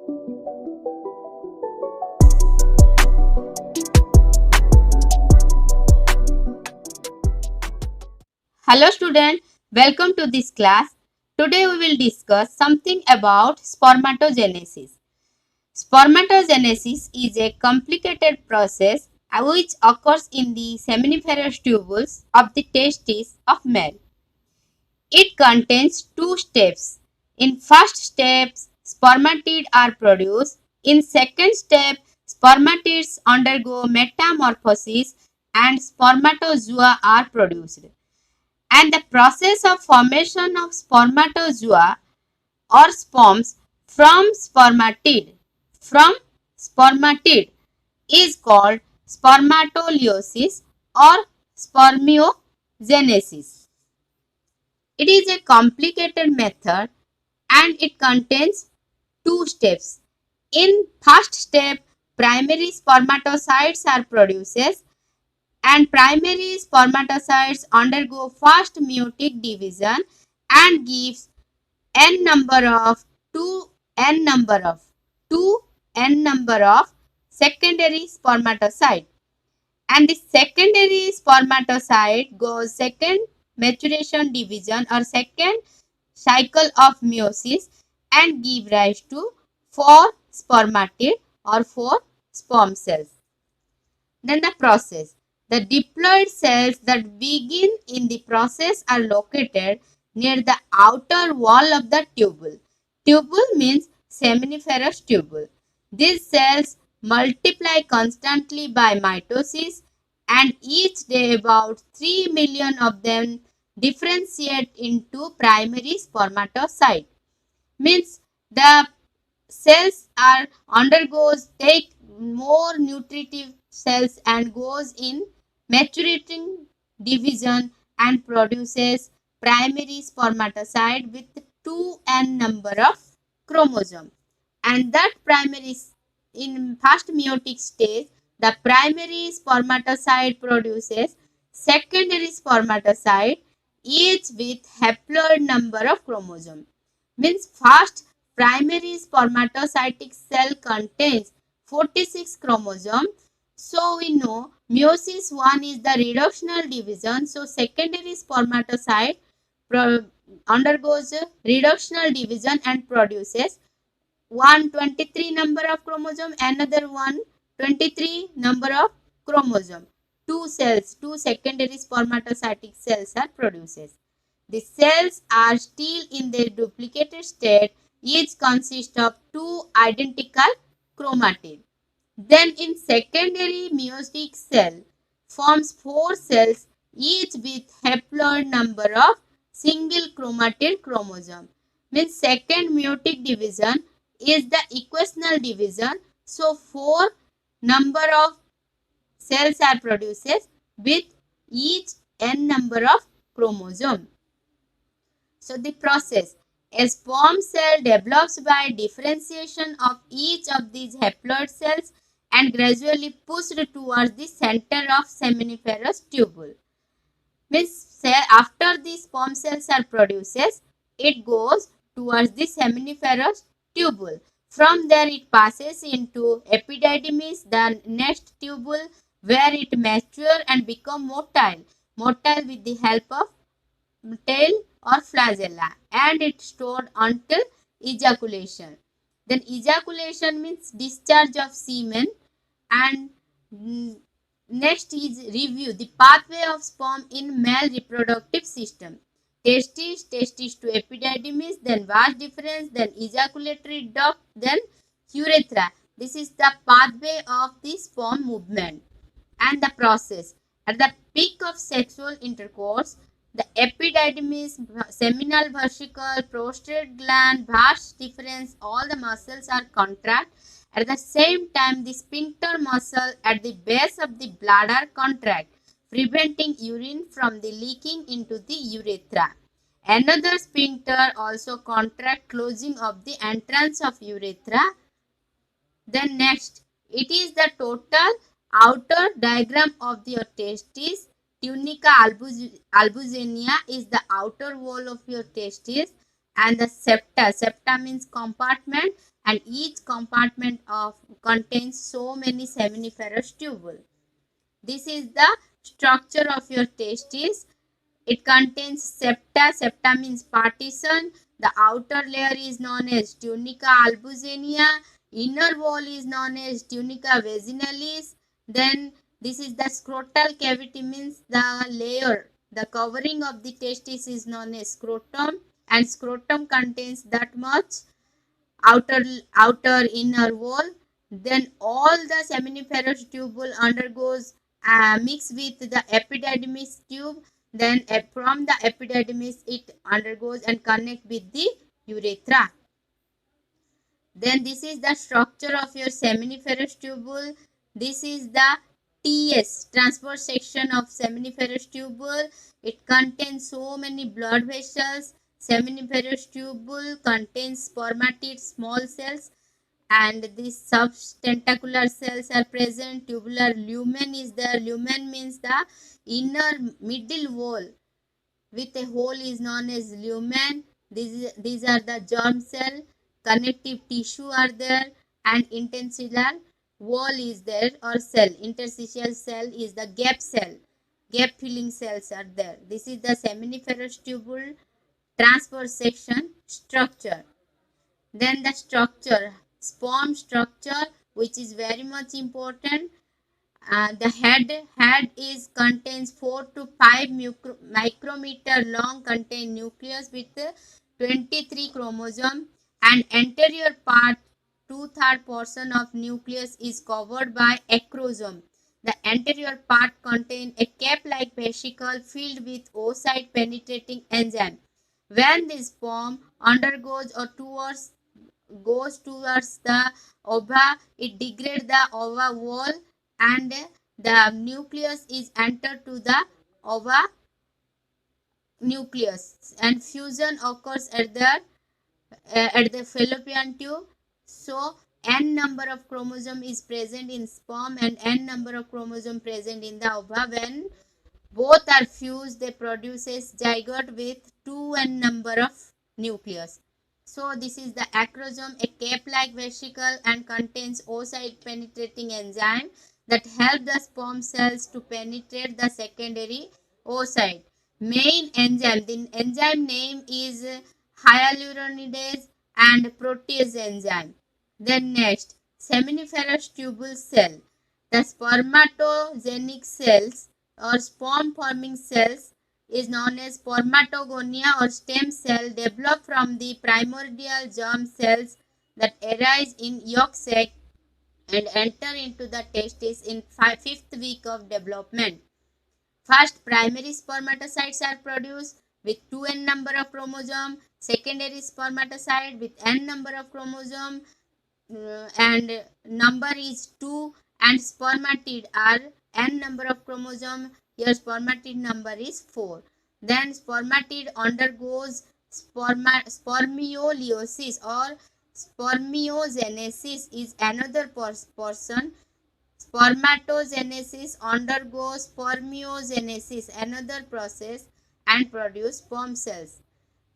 Hello student, welcome to this class. Today we will discuss something about spermatogenesis. Spermatogenesis is a complicated process which occurs in the seminiferous tubules of the testes of male. It contains two steps. In first step, spermatids are produced. In second step, spermatids undergo metamorphosis and spermatozoa are produced. And the process of formation of spermatozoa or sperms from spermatid is called spermatolysis or spermiogenesis. It is a complicated method and it contains two steps. In first step, primary spermatocytes are produced and primary spermatocytes undergo first meiotic division and gives n number of 2 n number of secondary spermatocyte, and the secondary spermatocyte goes second maturation division or second cycle of meiosis and give rise to 4 spermatid or 4 sperm cells. Then the process. The diploid cells that begin in the process are located near the outer wall of the tubule. Tubule means seminiferous tubule. These cells multiply constantly by mitosis and each day about 3 million of them differentiate into primary spermatocyte. Means the cells are take more nutritive cells and goes in maturating division and produces primary spermatocyte with 2n number of chromosome, and that primary in first meiotic stage the primary spermatocyte produces secondary spermatocyte each with haploid number of chromosome. Means first primary spermatocytic cell contains 46 chromosomes. So we know meiosis 1 is the reductional division. So secondary spermatocyte undergoes reductional division and produces 123 number of chromosome, another 123 number of chromosome. Two secondary spermatocytic cells are produced. The cells are still in their duplicated state. Each consists of two identical chromatids. Then in secondary meiotic cell forms 4 cells each with haploid number of single chromatid chromosome. Means second meiotic division is the equational division. So 4 number of cells are produced with each n number of chromosome. So the process, a sperm cell develops by differentiation of each of these haploid cells and gradually pushed towards the center of seminiferous tubule. Means after the sperm cells are produced, it goes towards the seminiferous tubule. From there it passes into epididymis, the next tubule, where it matures and become motile with the help of tail or flagella, and it stored until ejaculation. Then ejaculation means discharge of semen, and next is review the pathway of sperm in male reproductive system. Testis to epididymis, then vas deferens, then ejaculatory duct, then urethra. This is the pathway of the sperm movement and the process. At the peak of sexual intercourse, the epididymis, seminal versicle, prostate gland, vas deferens, all the muscles are contract. At the same time, the sphincter muscle at the base of the bladder contract, preventing urine from the leaking into the urethra. Another sphincter also contract, closing of the entrance of urethra. Then next, it is the total outer diagram of your testis. Tunica albuginea is the outer wall of your testis, and the septa means compartment, and each compartment contains so many seminiferous tubules. This is the structure of your testis. It contains septa. Septa means partition. The outer layer is known as tunica albuginea. Inner wall is known as tunica vaginalis. Then this is the scrotal cavity, means the layer, the covering of the testis is known as scrotum, and scrotum contains that much outer inner wall. Then all the seminiferous tubule undergoes mix with the epididymis tube. Then from the epididymis it undergoes and connect with the urethra. Then this is the structure of your seminiferous tubule. This is the TS, transverse section of seminiferous tubule. It contains so many blood vessels. Seminiferous tubule contains spermatid small cells, and these subtentacular cells are present. Tubular lumen is there. Lumen means the inner middle wall with a hole is known as lumen. These are the germ cell. Connective tissue are there, and interstitial wall is there or cell. Interstitial cell is the gap cell. Gap filling cells are there. This is the seminiferous tubule transverse section structure. Then the structure, sperm structure, which is very much important. The head is contains 4 to 5 micrometer long contained nucleus with 23 chromosome, and anterior part 2/3 portion of nucleus is covered by acrosome. The anterior part contains a cap-like vesicle filled with oocyte penetrating enzyme. When this sperm undergoes or goes towards the ova, it degrades the ova wall, and the nucleus is entered to the ova nucleus, and fusion occurs at the fallopian tube. So n number of chromosome is present in sperm and n number of chromosome present in the ova. When both are fused, they produces zygote with 2n number of nucleus. So this is the acrosome, a cape-like vesicle, and contains oocyte penetrating enzyme that help the sperm cells to penetrate the secondary oocyte. Main enzyme, the enzyme name is hyaluronidase and protease enzyme. Then next, seminiferous tubule cell. The spermatogenic cells or sperm forming cells is known as spermatogonia or stem cell, develop from the primordial germ cells that arise in yolk sac and enter into the testis in fifth week of development. First, primary spermatocytes are produced with 2n number of chromosome, secondary spermatocyte with n number of chromosome, and number is 2, and spermatid are n number of chromosome. Here spermatid number is 4. Then spermatid undergoes spermiolysis or spermiogenesis is another portion. Spermatogenesis undergoes spermiogenesis, another process, and produce sperm cells.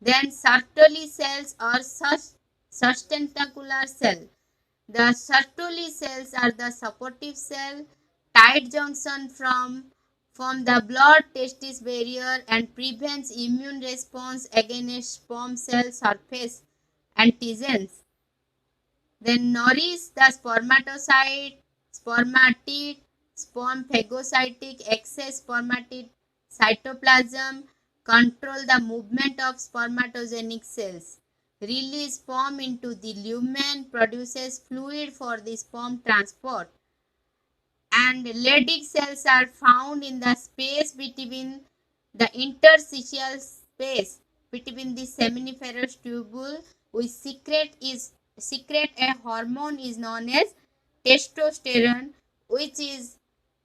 Then Sertoli cells or sustentacular cell. The Sertoli cells are the supportive cell, tight junction from the blood-testis barrier and prevents immune response against sperm cell surface antigens. Then nourish the spermatocyte, spermatid, sperm phagocytic excess spermatid cytoplasm, control the movement of spermatogenic cells. Release sperm into the lumen, produces fluid for the sperm transport. And Leydig cells are found in the space between the interstitial space between the seminiferous tubule, which secrete a hormone is known as testosterone, which is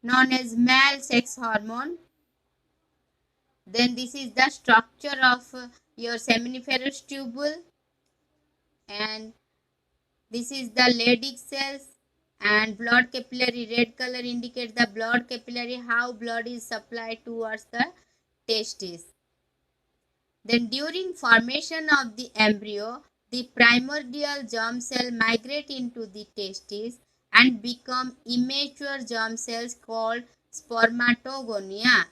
known as male sex hormone. Then this is the structure of your seminiferous tubule, and this is the Leydig cells, and blood capillary red color indicates the blood capillary, how blood is supplied towards the testis. Then during formation of the embryo, the primordial germ cell migrate into the testes and become immature germ cells called spermatogonia.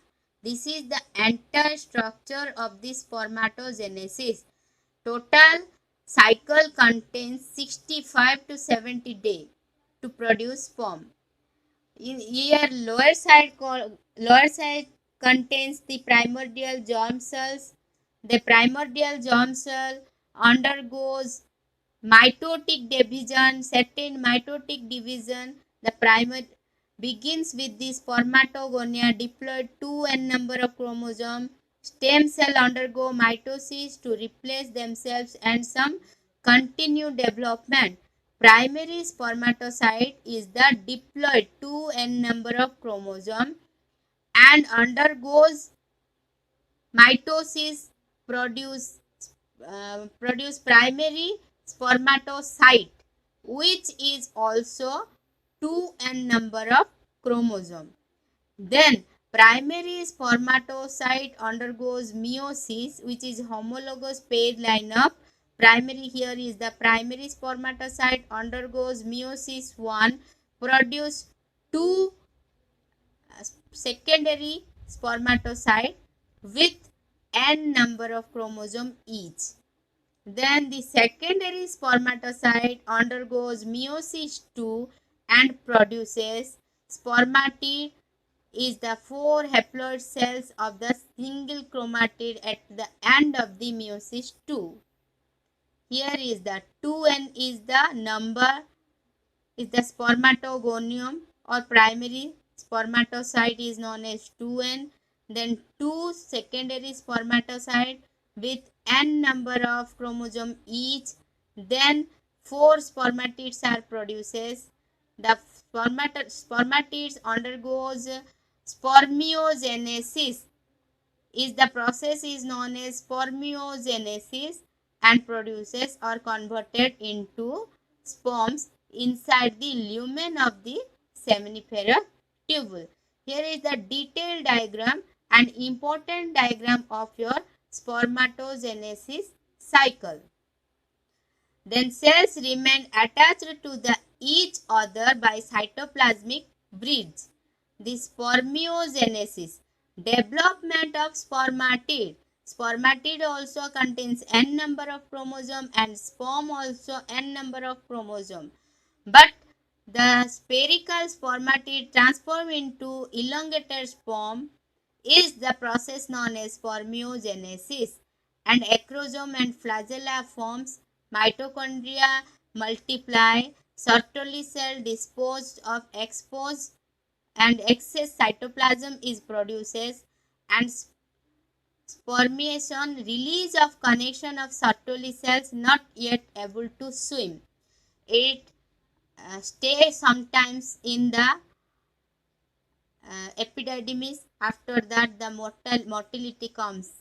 This is the entire structure of the spermatogenesis. Total cycle contains 65 to 70 days to produce sperm. In here, lower side contains the primordial germ cells. The primordial germ cell undergoes mitotic division. Certain mitotic division, the primer begins with the spermatogonia diploid 2n number of chromosome. Stem cell undergo mitosis to replace themselves and some continue development. Primary spermatocyte is the diploid 2n number of chromosome and undergoes mitosis produce produce primary spermatocyte, which is also 2n number of chromosome. Then primary spermatocyte undergoes meiosis, which is homologous pair lineup. Primary here is the primary spermatocyte undergoes meiosis 1, produce 2 secondary spermatocyte with n number of chromosome each. Then the secondary spermatocyte undergoes meiosis 2 and produces spermatid is the 4 haploid cells of the single chromatid at the end of the meiosis 2. Here is the 2n is the number is the spermatogonium or primary spermatocyte is known as 2n. Then 2 secondary spermatocyte with n number of chromosome each. Then 4 spermatids are produces. The spermatids undergoes spermiogenesis is the process is known as spermiogenesis and produces or converted into sperms inside the lumen of the seminiferous tubule. Here is the detailed diagram and important diagram of your spermatogenesis cycle. Then cells remain attached to the each other by cytoplasmic bridge. The spermiogenesis, development of spermatid. Spermatid also contains n number of chromosome and sperm also n number of chromosome. But the spherical spermatid transform into elongated sperm is the process known as spermiogenesis, and acrosome and flagella forms mitochondria multiply, Sertoli cell disposed of exposed and excess cytoplasm is produces, and spermiation release of connection of Sertoli cells not yet able to swim. It stays sometimes in the epididymis. After that the motility comes.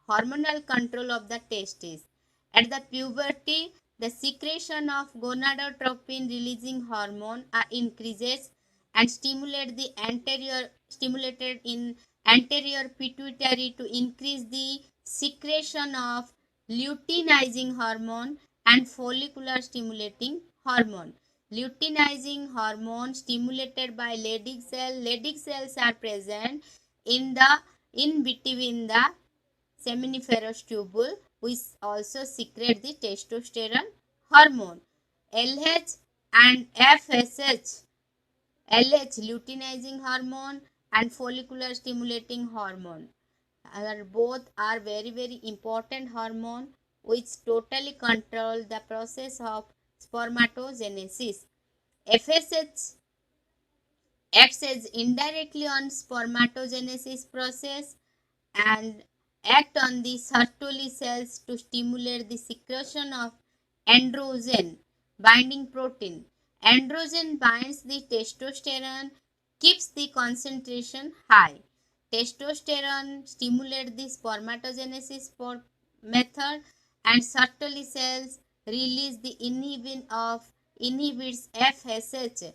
Hormonal control of the testes. At the puberty, the secretion of gonadotropin releasing hormone increases and stimulated in anterior pituitary to increase the secretion of luteinizing hormone and follicular stimulating hormone. Luteinizing hormone stimulated by Leydig cell. Leydig cells are present in between the seminiferous tubule, which also secrete the testosterone hormone. LH and FSH, LH luteinizing hormone and follicular stimulating hormone both are very important hormone which totally control the process of spermatogenesis. FSH acts as indirectly on spermatogenesis process and act on the Sertoli cells to stimulate the secretion of androgen binding protein. Androgen binds the testosterone, keeps the concentration high. Testosterone stimulates the spermatogenesis method, and Sertoli cells release the inhibits FSH,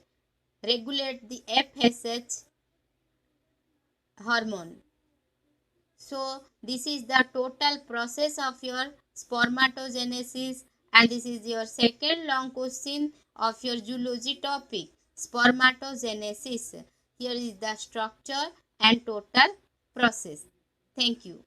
regulate the FSH hormone. So this is the total process of your spermatogenesis, and this is your second long question of your zoology topic, spermatogenesis. Here is the structure and total process. Thank you.